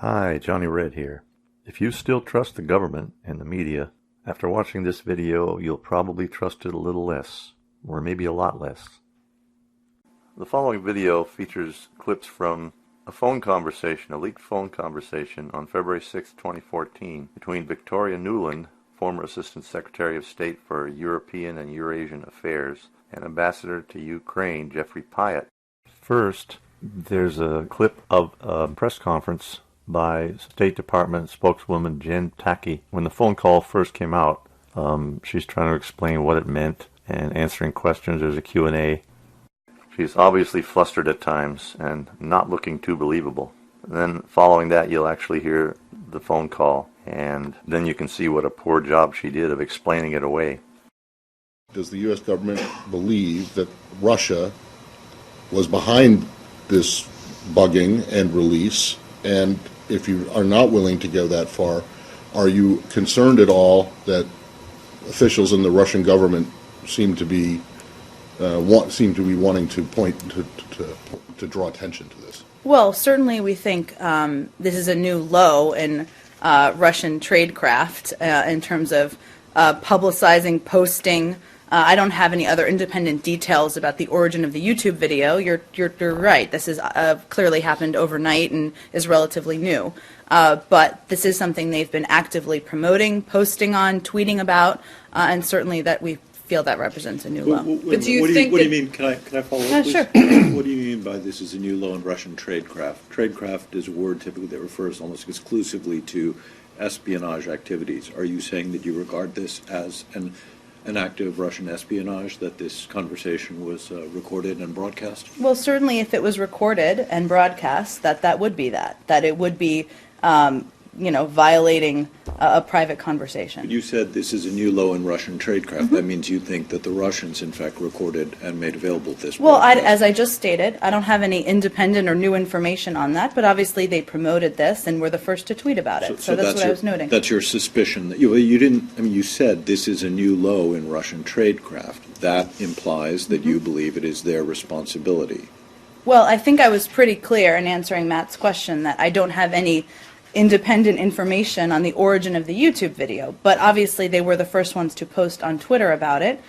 Hi, Johnny Red here. If you still trust the government and the media, after watching this video, you'll probably trust it a little less, or maybe a lot less. The following video features clips from a phone conversation, a leaked phone conversation on February 6, 2014, between Victoria Nuland, former Assistant Secretary of State for European and Eurasian Affairs, and Ambassador to Ukraine, Jeffrey Pyatt. First, there's a clip of a press conference by State Department spokeswoman Jen Psaki. When the phone call first came out, she's trying to explain what it meant and answering questions. There's a Q&A. She's obviously flustered at times and not looking too believable. And then following that, you'll actually hear the phone call, and then you can see what a poor job she did of explaining it away. Does the U.S. government believe that Russia was behind this bugging and release? And if you are not willing to go that far, are you concerned at all that officials in the Russian government seem to be wanting to point to draw attention to this? Well, certainly we think this is a new low in Russian tradecraft in terms of publicizing, posting. I don't have any other independent details about the origin of the YouTube video. You're right. This is clearly happened overnight and is relatively new. But this is something they've been actively promoting, posting on, tweeting about, and certainly that we feel that represents a new low. But do you think? What do you mean? Can I follow up? Sure. What do you mean by this is a new low in Russian tradecraft? Tradecraft is a word typically that refers almost exclusively to espionage activities. Are you saying that you regard this as an act of Russian espionage, that this conversation was recorded and broadcast? Well, certainly if it was recorded and broadcast, that would be that it would be, violating a private conversation. But you said this is a new low in Russian tradecraft. That means you think that the Russians, in fact, recorded and made available this Well, broadcast. as I just stated, I don't have any independent or new information on that, but obviously they promoted this and were the first to tweet about it. So that's what I was noting. That's your suspicion. That you didn't, you said this is a new low in Russian tradecraft. That implies that you believe it is their responsibility. Well, I think I was pretty clear in answering Matt's question that I don't have any independent information on the origin of the YouTube video, but obviously they were the first ones to post on Twitter about it,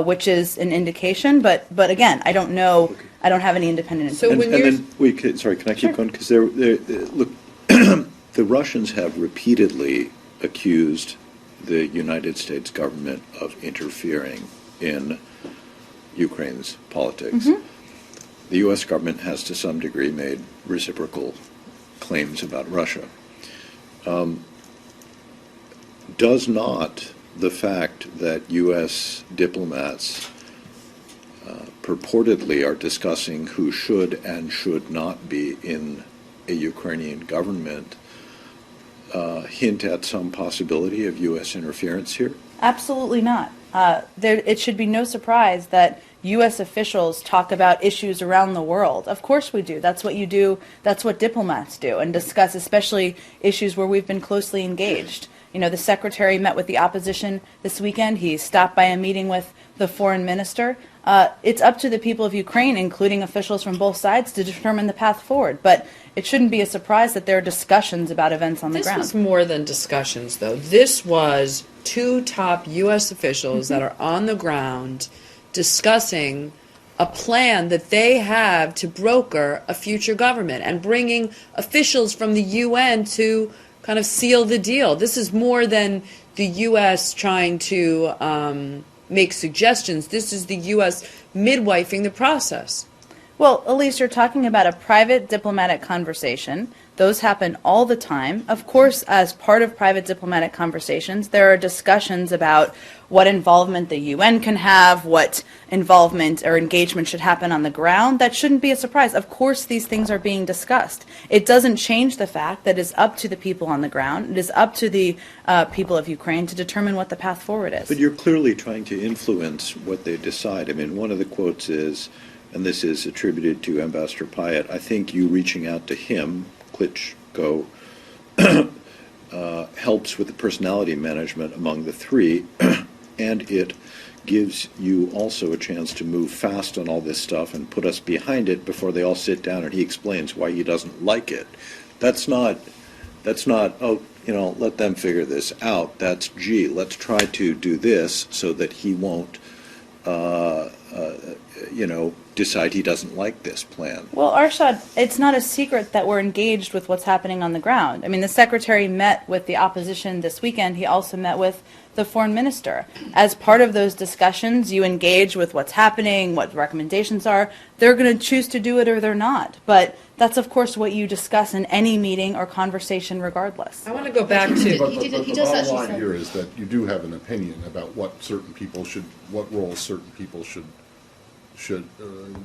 which is an indication. But again, I don't know. Okay. I don't have any independent information. Can I keep going? Because look, the Russians have repeatedly accused the United States government of interfering in Ukraine's politics. The U.S. government has, to some degree, made reciprocal claims about Russia. Does not the fact that U.S. diplomats purportedly are discussing who should and should not be in a Ukrainian government hint at some possibility of U.S. interference here? Absolutely not. It should be no surprise that U.S. officials talk about issues around the world. Of course we do. That's what you do. That's what diplomats do, and discuss especially issues where we've been closely engaged. The secretary met with the opposition this weekend. He stopped by a meeting with the foreign minister. It's up to the people of Ukraine, including officials from both sides, to determine the path forward. But it shouldn't be a surprise that there are discussions about events on the ground. This was more than discussions, though. This was two top U.S. officials that are on the ground discussing a plan that they have to broker a future government and bringing officials from the UN to kind of seal the deal. This is more than the U.S. trying to make suggestions. This is the U.S. midwifing the process. Well, Elise, you're talking about a private diplomatic conversation. Those happen all the time. Of course, as part of private diplomatic conversations, there are discussions about what involvement the UN can have, what involvement or engagement should happen on the ground. That shouldn't be a surprise. Of course, these things are being discussed. It doesn't change the fact that it's up to the people on the ground. It is up to the people of Ukraine to determine what the path forward is. But you're clearly trying to influence what they decide. one of the quotes is, and this is attributed to Ambassador Pyatt, I think you reaching out to him, Klitschko, helps with the personality management among the three, and it gives you also a chance to move fast on all this stuff and put us behind it before they all sit down and he explains why he doesn't like it. That's not That's not, oh, let them figure this out. That's, gee, let's try to do this so that he won't, decide he doesn't like this plan. Well, Arshad, it's not a secret that we're engaged with what's happening on the ground. I mean, the secretary met with the opposition this weekend. He also met with the foreign minister. As part of those discussions, you engage with what's happening, what the recommendations are. They're going to choose to do it or they're not. But that's, of course, what you discuss in any meeting or conversation regardless. I want to go back to... The bottom line here is that you do have an opinion about what role certain people should,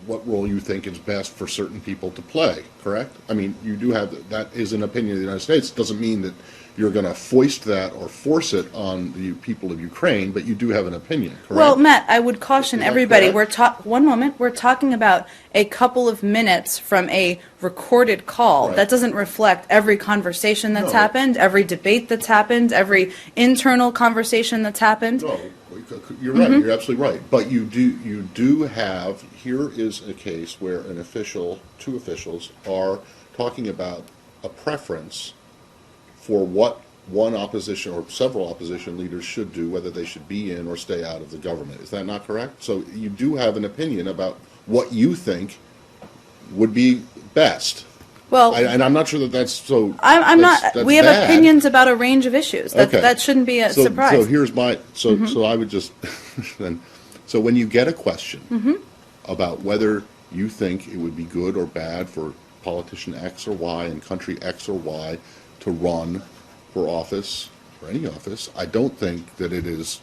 what role you think is best for certain people to play, correct? I mean, you do have, that is an opinion of the United States. It doesn't mean that you're going to foist that or force it on the people of Ukraine, but you do have an opinion, correct? Well, Matt, I would caution everybody, correct? One moment, we're talking about a couple of minutes from a recorded call. Right. That doesn't reflect every conversation that's No. happened, every debate that's happened, every internal conversation that's happened. No, you're right. You're absolutely right. But you do have. Here is a case where two officials, are talking about a preference for what one opposition or several opposition leaders should do, whether they should be in or stay out of the government. Is that not correct? So you do have an opinion about what you think would be best. Well, and I'm not sure that that's so. We have bad. opinions about a range of issues. That shouldn't be a surprise. So here's my. So I would just then. So when you get a question about whether you think it would be good or bad for politician X or Y in country X or Y to run for office, for any office, I don't think that it is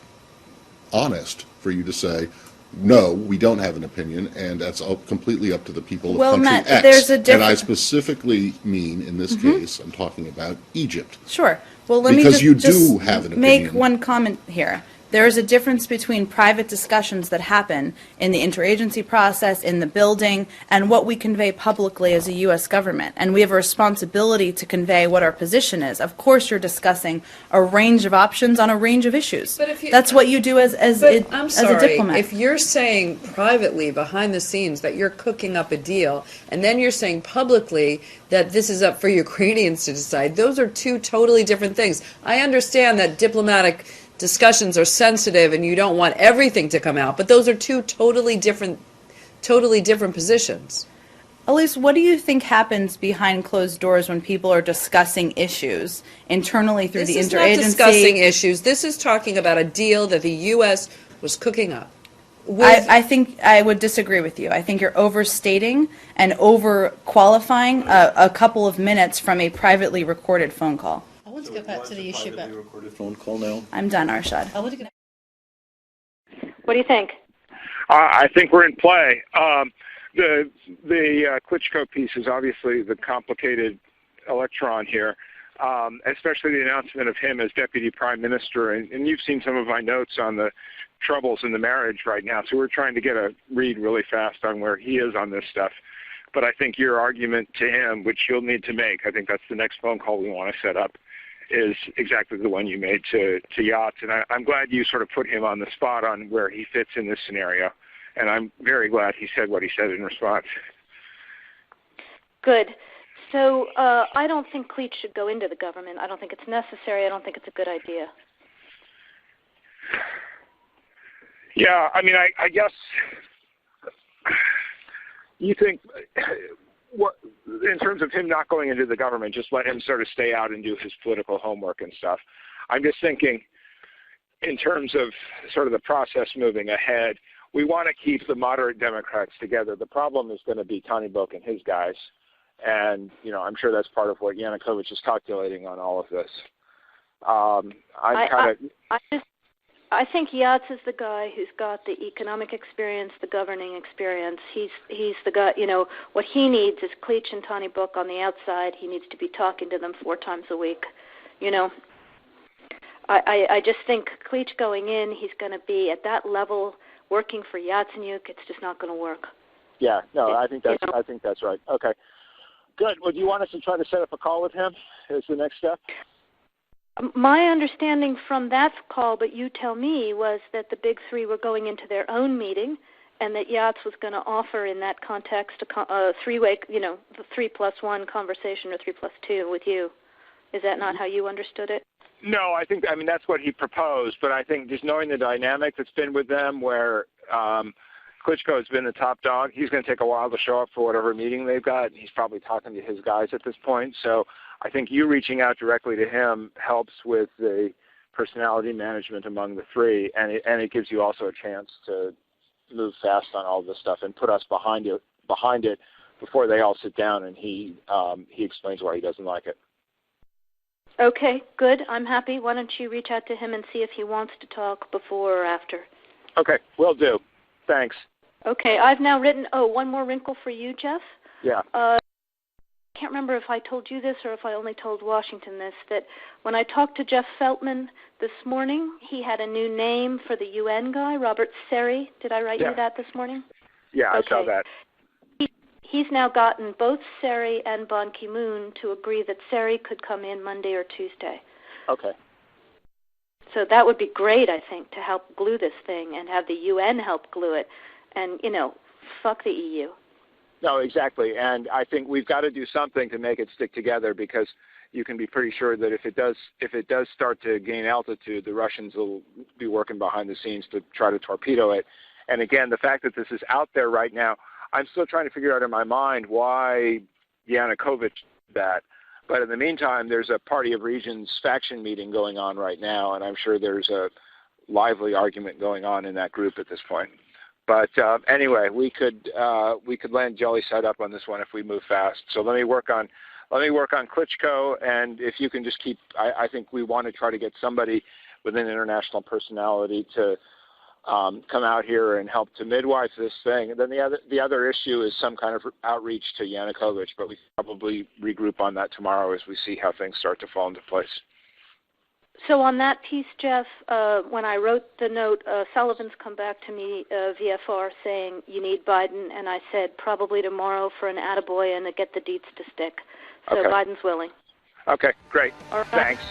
honest for you to say, no, we don't have an opinion, and that's completely up to the people of country Matt, X. there's a and I specifically mean, in this case, I'm talking about Egypt. Sure. Well, let Because me you just do have an make opinion. one comment here. There is a difference between private discussions that happen in the interagency process, in the building, and what we convey publicly as a U.S. government. And we have a responsibility to convey what our position is. Of course, you're discussing a range of options on a range of issues. But if you- That's what you do as a diplomat. If you're saying privately behind the scenes that you're cooking up a deal, and then you're saying publicly that this is up for Ukrainians to decide, those are two totally different things. I understand that diplomatic discussions are sensitive and you don't want everything to come out, but those are two totally different positions. Elise, what do you think happens behind closed doors when people are discussing issues internally through the interagency? This is not discussing issues. This is talking about a deal that the U.S. was cooking up. I think I would disagree with you. I think you're overstating and over-qualifying a couple of minutes from a privately recorded phone call. I want to go back to the issue about. Recorded phone call now. I'm done, Arshad. I want to go. What do you think? I think we're in play. The Klitschko piece is obviously the complicated electron here, especially the announcement of him as deputy prime minister. And you've seen some of my notes on the troubles in the marriage right now, so we're trying to get a read really fast on where he is on this stuff. But I think your argument to him, which you'll need to make, I think that's the next phone call we want to set up, is exactly the one you made to Yachts. And I'm glad you sort of put him on the spot on where he fits in this scenario. And I'm very glad he said what he said in response. Good. So I don't think Klitsch should go into the government. I don't think it's necessary. I don't think it's a good idea. Yeah, I mean, I guess you think, what in terms of him not going into the government, just let him sort of stay out and do his political homework and stuff. I'm just thinking in terms of sort of the process moving ahead, we want to keep the moderate Democrats together. The problem is going to be Tony Book and his guys. And, I'm sure that's part of what Yanukovich is calculating on all of this. I think Yachts is the guy who's got the economic experience, the governing experience. He's the guy, what he needs is Klitsch and Tony Book on the outside. He needs to be talking to them 4 times a week. I just think Klitsch going in, he's going to be at that level working for Yatsenyuk. It's just not going to work. Yeah, no, I think that's right. Okay. Good. Well, do you want us to try to set up a call with him as the next step? My understanding from that call, but you tell me, was that the big three were going into their own meeting, and that Yachts was going to offer in that context a three-way, the 3+1 conversation or 3+2 with you. Is that not how you understood it? No, I mean, that's what he proposed, but I think just knowing the dynamic that's been with them where Klitschko has been the top dog, he's going to take a while to show up for whatever meeting they've got. He's probably talking to his guys at this point. So I think you reaching out directly to him helps with the personality management among the three, and it gives you also a chance to move fast on all this stuff and put us behind it before they all sit down and he explains why he doesn't like it. Okay, good. I'm happy. Why don't you reach out to him and see if he wants to talk before or after? Okay, will do. Thanks. Okay, I've now written, one more wrinkle for you, Jeff. Yeah. I can't remember if I told you this or if I only told Washington this, that when I talked to Jeff Feltman this morning, he had a new name for the UN guy, Robert Seri. Did I write you that this morning? Yeah, okay. I saw that. He's now gotten both Seri and Ban Ki-moon to agree that Seri could come in Monday or Tuesday. Okay. So that would be great, I think, to help glue this thing and have the UN help glue it. And, fuck the EU. No, exactly. And I think we've got to do something to make it stick together, because you can be pretty sure that if it does start to gain altitude, the Russians will be working behind the scenes to try to torpedo it. And again, the fact that this is out there right now, I'm still trying to figure out in my mind why Yanukovich did that. But in the meantime, there's a Party of Regions faction meeting going on right now, and I'm sure there's a lively argument going on in that group at this point. But anyway, we could land jelly side up on this one if we move fast. So let me work on Klitschko, and if you can just keep, I think we want to try to get somebody with an international personality to come out here and help to midwife this thing. And then the other issue is some kind of outreach to Yanukovych, but we can probably regroup on that tomorrow as we see how things start to fall into place. So on that piece, Jeff, when I wrote the note, Sullivan's come back to me, VFR, saying you need Biden, and I said probably tomorrow for an attaboy and to get the deets to stick. So okay. Biden's willing. Okay, great. All right. Thanks.